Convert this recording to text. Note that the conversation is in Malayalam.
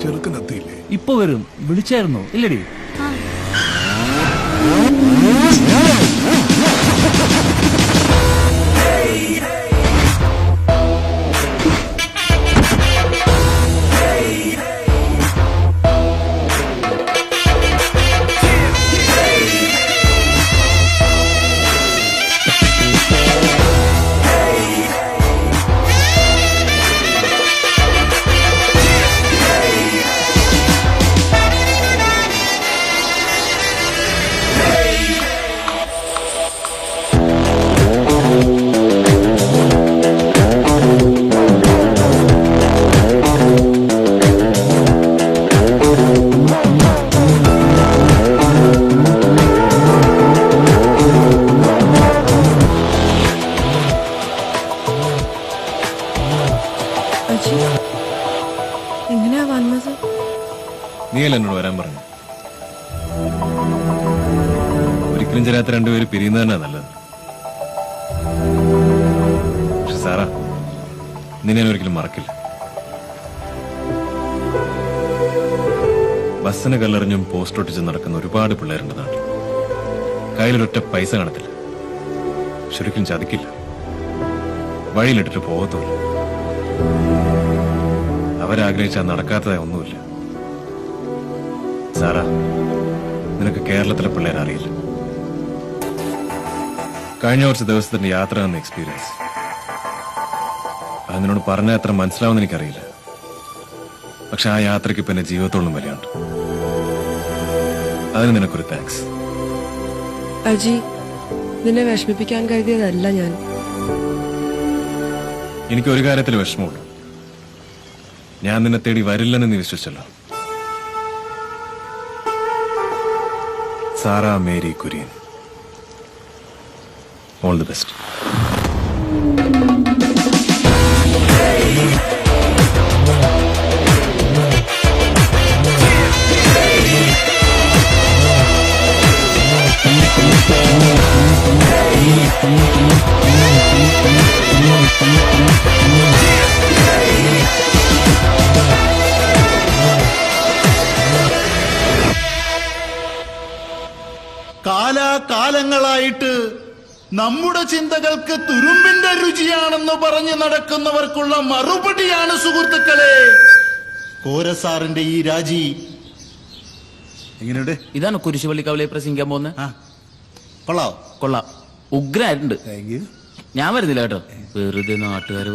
ചെറുക്കനെത്തിയില്ലേ? ഇപ്പൊ വരും. വിളിച്ചായിരുന്നു ഇല്ലടി? എങ്ങനെയാ വന്നത്? നീയല്ല എന്നോട് വരാൻ പറഞ്ഞു. ഒരിക്കലും ചേരാത്ത രണ്ടുപേര് പിരിയുന്നത് തന്നെ നല്ലത്. പക്ഷെ സാറാ, നിന്നെ ഞാൻ ഒരിക്കലും മറക്കില്ല. ബസ്സിന് കല്ലെറിഞ്ഞും പോസ്റ്റ് ഒട്ടിച്ചും നടക്കുന്ന ഒരുപാട് പിള്ളേരുണ്ട് നാട്ടിൽ. കയ്യിലൊരൊറ്റ പൈസ കാണത്തില്ല. ശരിക്കും ചതിക്കില്ല. വഴിയിലിട്ടിട്ട് പോകത്തുമില്ല. അവരാഗ്രഹിച്ചാൽ നടക്കാത്തതായി ഒന്നുമില്ല. സാറാ, നിനക്ക് കേരളത്തിലെ പിള്ളേരെ അറിയില്ല. കഴിഞ്ഞ കുറച്ച് ദിവസത്തിന്റെ യാത്ര എന്ന എക്സ്പീരിയൻസ് അത് നിന്നോട് പറഞ്ഞാൽ എത്ര മനസ്സിലാവുമെന്ന് എനിക്കറിയില്ല. പക്ഷെ ആ യാത്രയ്ക്ക് പിന്നെ ജീവിതത്തോളം വിലയുണ്ട്. അതിന് നിനക്കൊരു താങ്ക്സ്. അജി, നിന്നെ വിഷമിപ്പിക്കാൻ കരുതിയതല്ല ഞാൻ. എനിക്ക് ഒരു കാര്യത്തിൽ വിഷമമുള്ളൂ. ഞാൻ നിന്നെ തേടി വരില്ലെന്ന് നീ വിശ്വസിച്ചല്ലോ. Sara Mary Kurian, all the best. കാലാകാലങ്ങളായിട്ട് നമ്മുടെ ചിന്തകൾക്ക് തുരുമ്പിന്റെ രുചിയാണെന്ന് പറഞ്ഞ് നടക്കുന്നവർക്കുള്ള മറുപടിയാണ് സുഹൃത്തുക്കളെ കോരസാറിന്റെ ഈ രാജി. എങ്ങനെയുണ്ട്? ഇതാണ് കുരിശുപള്ളിക്കാവിലെ പ്രസംഗിക്കാൻ പോകുന്നത്. കൊള്ളാം. കൊള്ളാം, ഉഗ്രായിട്ടുണ്ട്. ഞാൻ വരുന്നില്ല കേട്ടോ. വെറുതെ നാട്ടുകാരെ